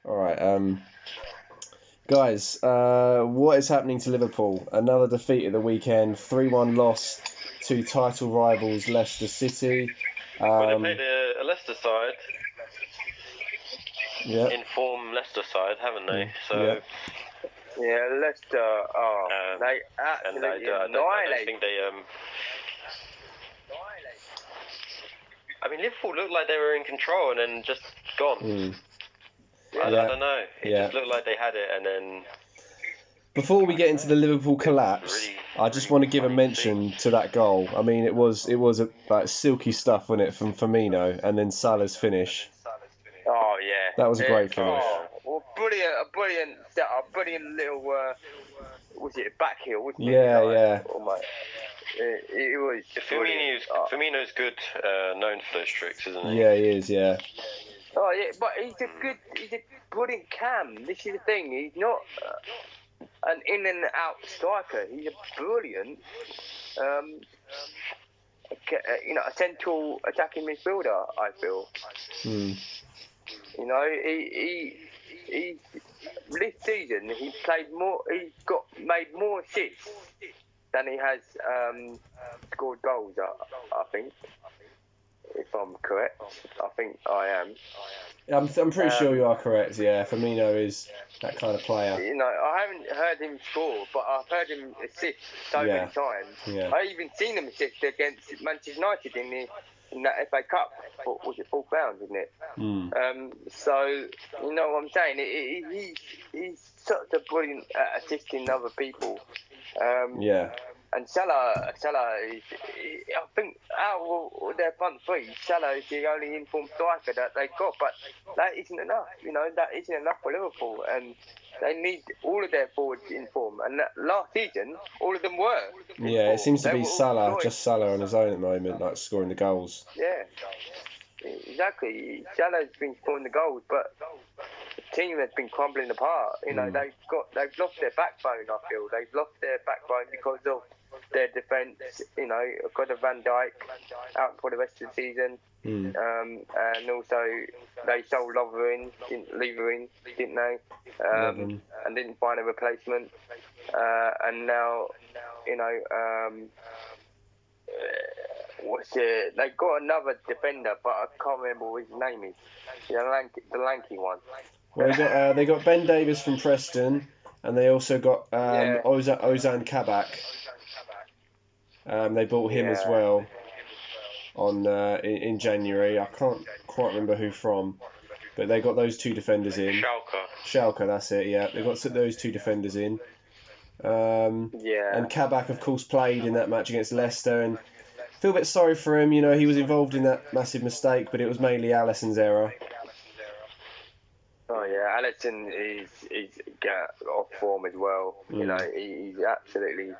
All right. Guys, what is happening to Liverpool? Another defeat at the weekend. 3-1 loss to title rivals Leicester City. Well, they played a Leicester side. Yeah. In form Leicester side, haven't they? Yeah. Yeah, Leicester. They absolutely I don't think they. I mean, Liverpool looked like they were in control and then just gone. I don't know. It just looked like they had it and then. Before we get into the Liverpool collapse, I just want to give a mention to that goal. I mean, it was like silky stuff, wasn't it, from Firmino, and then Salah's finish. Oh yeah, that was a great finish. Well, brilliant setup, brilliant little. Was it a back heel? Wasn't yeah, it? yeah. Oh my. It was. Firmino's good, known for those tricks, isn't he? Yeah, he is. Yeah. Oh yeah, but he's a brilliant cam. This is the thing. He's not an in and out striker. He's a brilliant, a central attacking midfielder. I feel. You know, he this season he's played more. He's made more assists than he has scored goals. I think, if I'm correct, I think I am. I'm pretty sure you are correct. Yeah, Firmino is that kind of player. You know, I haven't heard him score, but I've heard him assist so many times. Yeah. I even seen him assist against Manchester United in that FA Cup. Was it fourth round, isn't it? So you know what I'm saying. He's such a brilliant at assisting other people. And Salah is, I think, out of their front three, Salah is the only informed striker that they've got, but that isn't enough. You know, that isn't enough for Liverpool, and they need all of their forwards in form. And last season, all of them were. Yeah, it seems to be Salah, just Salah on his own at the moment, like scoring the goals. Yeah, exactly. Salah's been scoring the goals, but the team has been crumbling apart. You know, they've lost their backbone. I feel they've lost their backbone because of their defence. You know, got a Van Dijk out for the rest of the season, and also they sold Lovren, didn't they? And didn't find a replacement. And now, you know, they got another defender, but I can't remember what his name is. The lanky one. Well, they got Ben Davies from Preston, and they also got Ozan Kabak. They bought him as well on in January. I can't quite remember who from, but they got those two defenders in. Schalke, that's it. Yeah, they got those two defenders in. And Kabak, of course, played in that match against Leicester, and I feel a bit sorry for him. You know, he was involved in that massive mistake, but it was mainly Alisson's error. Oh yeah, Alisson is off form as well. You know, he's absolutely.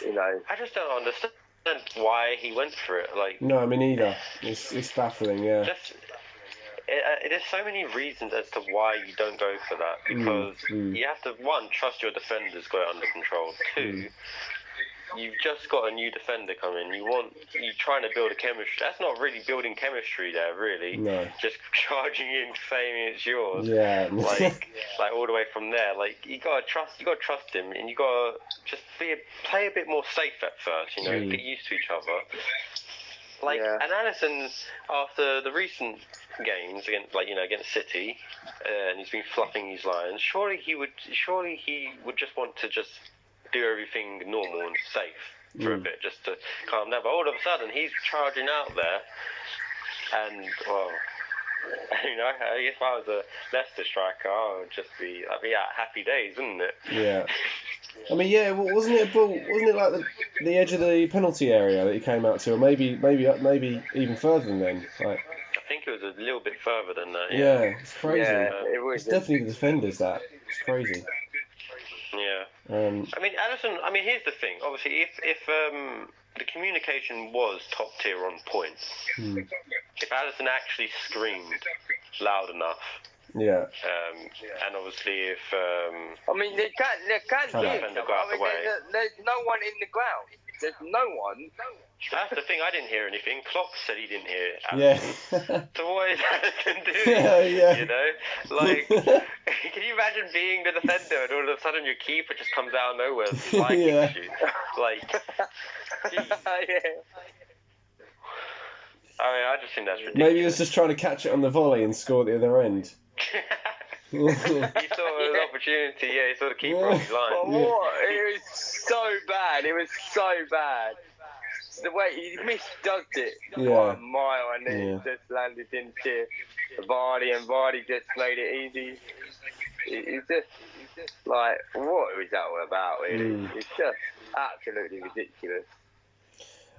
You know, I just don't understand why he went for it. Like, no, me neither. It's baffling. Yeah. There's so many reasons as to why you don't go for that, because you have to, one, trust your defenders got it under control. Two, you've just got a new defender coming. You're trying to build a chemistry. That's not really building chemistry there, really. No. Just charging in, claiming it's yours. Yeah. like all the way from there. Like you gotta trust him, and you gotta just play a bit more safe at first. You know, get used to each other. Like, and Alisson, after the recent games against City, and he's been fluffing his lines. Surely he would just want to just do everything normal and safe for a bit, just to calm down. But all of a sudden, he's charging out there, and well, you know, if I was a Leicester striker, I'd be at happy days, wouldn't it? Yeah. I mean, yeah, wasn't it a ball? Wasn't it like the edge of the penalty area that he came out to, or maybe even further than then? Like, I think it was a little bit further than that. Yeah, it's crazy. Yeah, it's definitely the defenders that. It's crazy. Yeah. I mean, Alisson. I mean, here's the thing. Obviously, if the communication was top tier on point, if Alisson actually screamed loud enough. Yeah. And obviously, if I mean, they can't hear. Go out the way. There's no one in the ground. There's no one. That's the thing. I didn't hear anything. Klopp said he didn't hear it. Yeah. So what is Alisson doing? Yeah. You know, like, can you imagine being the defender and all of a sudden your keeper just comes out of nowhere and fly kicks you? Like, I just think that's ridiculous. Maybe he was just trying to catch it on the volley and score at the other end. He saw an opportunity. Yeah, he saw the keeper off his line. It was so bad. It was so bad. The way he misjudged it by a mile, and it just landed into Vardy, and Vardy just made it easy. It's just like, what was that all about? Really? It's just absolutely ridiculous.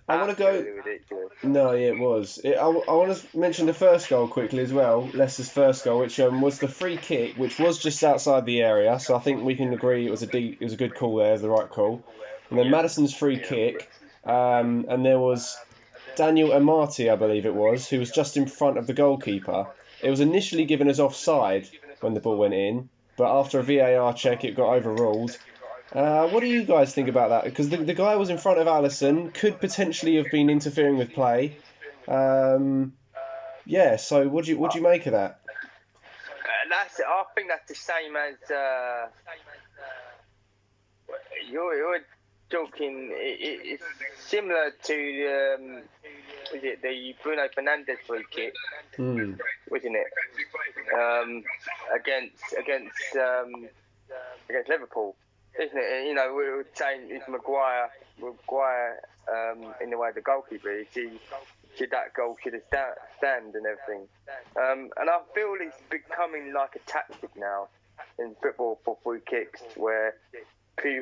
I want to go. Ridiculous. No, yeah, it was. I want to mention the first goal quickly as well. Leicester's first goal, which was the free kick, which was just outside the area. So I think we can agree it was a good call there, it was the right call. And then Maddison's free kick, and there was Daniel Amati, I believe it was, who was just in front of the goalkeeper. It was initially given as offside when the ball went in, but after a VAR check, it got overruled. What do you guys think about that? Because the guy was in front of Alisson, could potentially have been interfering with play. Yeah, so what do you make of that? I think that's the same as you're talking. It's similar to the Bruno Fernandes free kick, wasn't it? Against Liverpool. Isn't it? You know, we were saying it's Maguire in the way of the goalkeeper. Should that goal should have stand and everything. And I feel it's becoming like a tactic now in football for free kicks, where they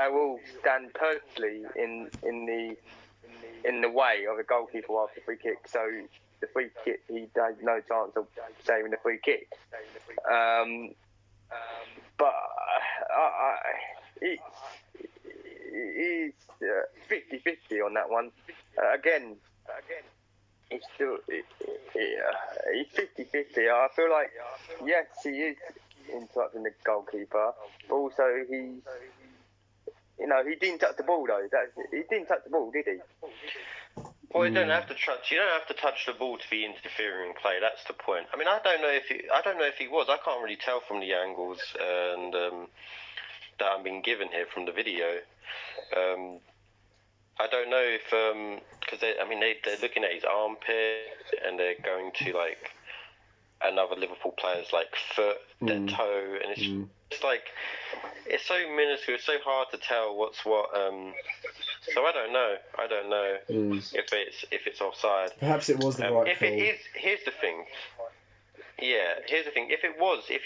will stand perfectly in the way of the goalkeeper after free kick. So the free kick, he has no chance of saving the free kick. But it's 50-50 on that one. Again, it's still it's 50-50. I feel like, yes, he is interrupting the goalkeeper, but also he didn't touch the ball though. He didn't touch the ball, did he? Well, you don't have to touch the ball to be interfering in play. That's the point. I mean, I don't know if he was. I can't really tell from the angles and that I'm being given here from the video. I don't know if because they're looking at his armpit and they're going to like another Liverpool player's like foot, their toe, and it's like it's so minuscule. It's so hard to tell what's what. So I don't know if it's offside. Perhaps it was the right if call. It is, here's the thing. Yeah, here's the thing. If he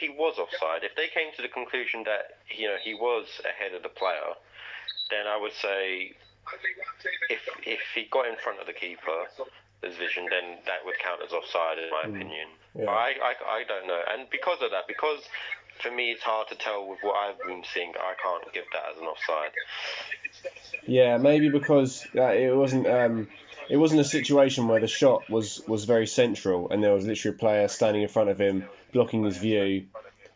was offside, if they came to the conclusion that he was ahead of the player, then I would say if he got in front of the keeper's vision, then that would count as offside in my opinion. Yeah. But I don't know, and because of that, because for me it's hard to tell with what I've been seeing, I can't give that as an offside. Yeah, maybe because it wasn't a situation where the shot was very central and there was literally a player standing in front of him blocking his view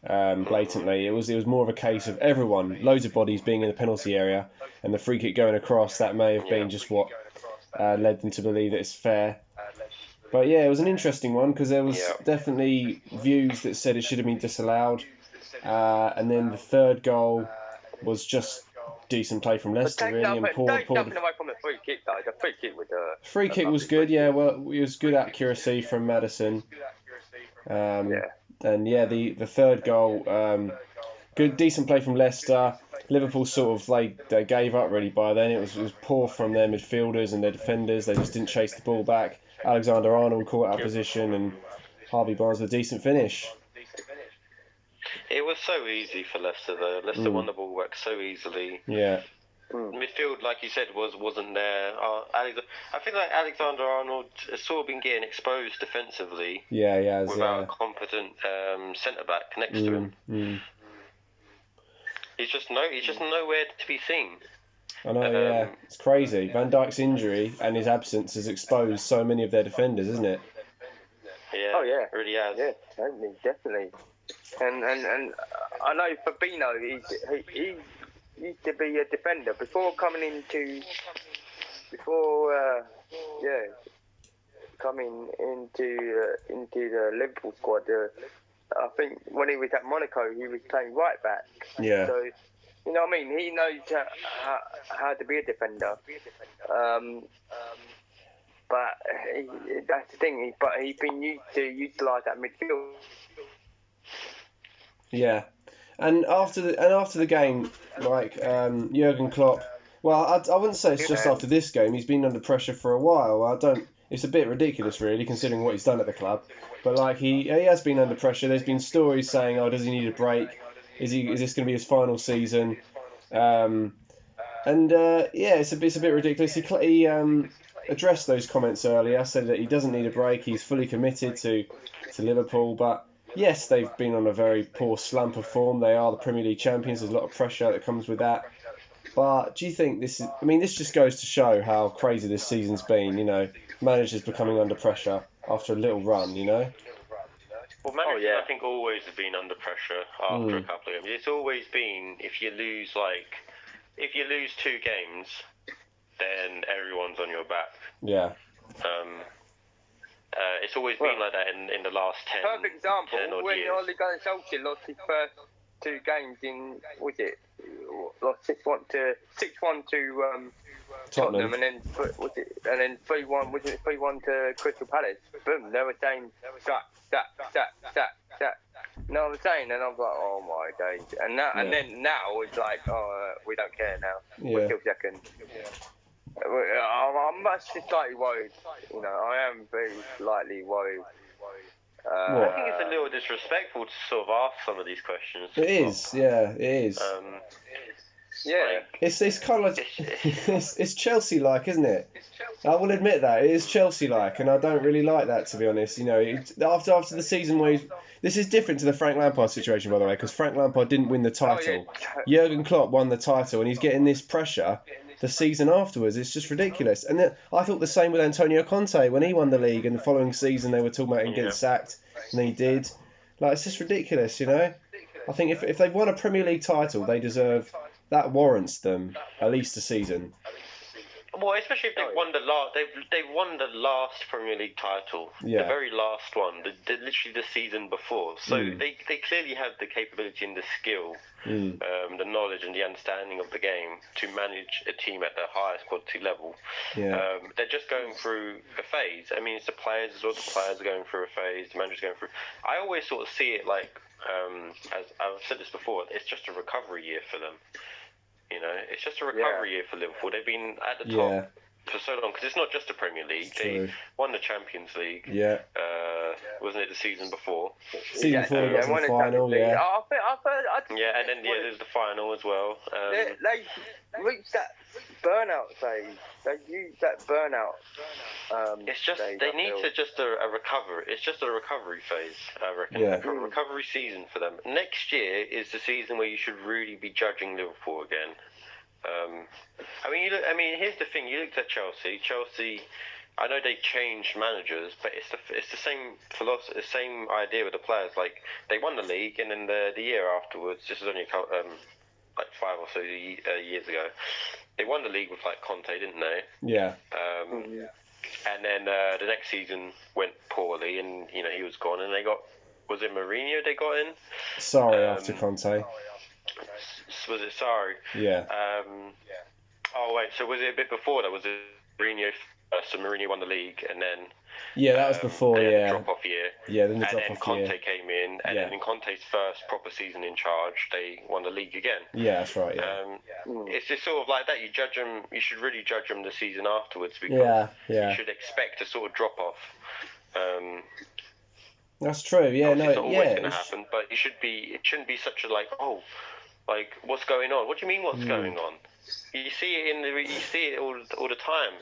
blatantly. It was more of a case of loads of bodies being in the penalty area and the free kick going across. That may have been just what led them to believe that it's fair. But yeah, it was an interesting one because there was definitely views that said it should have been disallowed. And then the third goal was just decent play from Leicester, really, and poor. Nothing away from the free kick though. The free kick was free kick was good. Yeah, well, it was good accuracy from Maddison. And the third goal, good decent play from Leicester. Liverpool sort of they gave up really by then. It was poor from their midfielders and their defenders. They just didn't chase the ball back. Alexander-Arnold caught out of position and Harvey Barnes with a decent finish. It was so easy for Leicester though. Leicester won the ball back so easily. Yeah. Midfield, like you said, wasn't there. I feel like Alexander-Arnold has sort of been getting exposed defensively. Yeah, he has. Without a competent centre back next to him. He's just nowhere to be seen. I know, yeah. It's crazy. Van Dijk's injury and his absence has exposed so many of their defenders, isn't it? Yeah. Oh yeah. It really has. Yeah, definitely. And I know Fabinho, he used to be a defender before coming into coming into the Liverpool squad, I think when he was at Monaco, he was playing right back. Yeah. So, you know what I mean? He knows how to be a defender. But that's the thing. But he's been used to utilise that midfield. Yeah. And after the game, like Jurgen Klopp, well, I wouldn't say it's just after this game. He's been under pressure for a while. It's a bit ridiculous, really, considering what he's done at the club. But like he has been under pressure. There's been stories saying, "Oh, does he need a break? Is this going to be his final season?" It's a bit ridiculous. He addressed those comments earlier, said that he doesn't need a break. He's fully committed to Liverpool, but. Yes, they've been on a very poor slump of form. They are the Premier League champions. There's a lot of pressure that comes with that. But do you think this is... I mean, this just goes to show how crazy this season's been, you know. Managers becoming under pressure after a little run, you know. Well, managers, I think, always have been under pressure after a couple of games. It's always been, if you lose 2 games, then everyone's on your back. Yeah. It's always been like that in the last 10 Perfect example, 10 odd when years. Ole Gunnar Solskjaer lost his first 2 games lost 6-1 to Tottenham, and then 3-1 to Crystal Palace. Boom, they were saying that. You know what I'm saying? And I was like, oh my days. And then now it's like, we don't care now. We're still second. I'm actually slightly worried. You know, I am very slightly worried. I think it's a little disrespectful to sort of ask some of these questions. It is, yeah, it is. It's kind of like it's Chelsea-like, isn't it? I will admit that it is Chelsea-like, and I don't really like that, to be honest. You know, after the season where this is different to the Frank Lampard situation, by the way, because Frank Lampard didn't win the title. Jurgen Klopp won the title, and he's getting this pressure the season afterwards. It's just ridiculous. And I thought the same with Antonio Conte when he won the league, and the following season they were talking about him getting sacked, and he did. Like, it's just ridiculous, you know. I think if they've won a Premier League title, they deserve. That warrants them at least a season. Well, especially if they've won they've won the last Premier League title, the very last one, literally the season before. So they clearly have the capability and the skill, the knowledge and the understanding of the game to manage a team at the highest quality level. Yeah. They're just going through a phase. I mean, it's the players as well. The players are going through a phase. The manager's going through. I always sort of see it like, as I've said this before, it's just a recovery year for them. You know, it's just a recovery year for Liverpool. They've been at the top for so long, because it's not just the Premier League. They won the Champions League. Yeah. Wasn't it the season before? Season before, they got to the final, and then there's the final as well. They reached that burnout phase. They used that burnout. It's just they need to just a recovery. It's just a recovery phase, I reckon. A recovery season for them. Next year is the season where you should really be judging Liverpool again. Here's the thing. You looked at Chelsea. Chelsea, I know they changed managers, but it's the same philosophy, the same idea with the players. Like, they won the league, and then the year afterwards, this was only like 5 or so years ago, they won the league with like Conte, didn't they? Yeah. And then the next season went poorly, and you know he was gone, and they got, was it Mourinho they got in? Sorry, after Conte. Was it Sarri? Yeah. Oh wait, so was it a bit before that? Was it Mourinho? So Mourinho won the league, and then that was before. The drop-off year. Yeah, then the drop-off year. And then Conte came in, and then in Conte's first proper season in charge, they won the league again. Yeah, that's right. Yeah. It's just sort of like that. You judge them. You should really judge them the season afterwards, because you should expect a sort of drop-off. That's true. Yeah, no, it's not always going to happen, but it shouldn't be such a like what's going on? What do you mean what's going on? You see it all the time.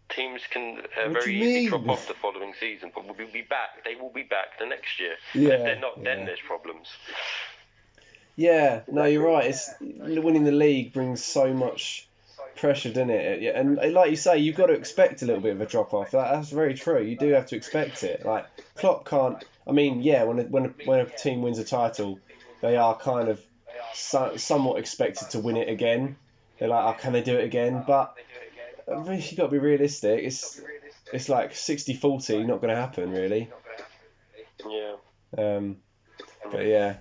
Teams can very easily drop off the following season, but we'll be back. They will be back the next year. Yeah, if they're not, then there's problems. Yeah, no, you're right. It's winning the league brings so much pressure, doesn't it? Yeah, and like you say, you've got to expect a little bit of a drop off. That's very true. You do have to expect it. Like, Klopp can't. I mean, when a team wins a title, they are kind of somewhat expected to win it again. They're like, oh, can they do it again? But I mean, you got to be realistic. It's like 60-40, not going to happen really. Yeah. But yeah,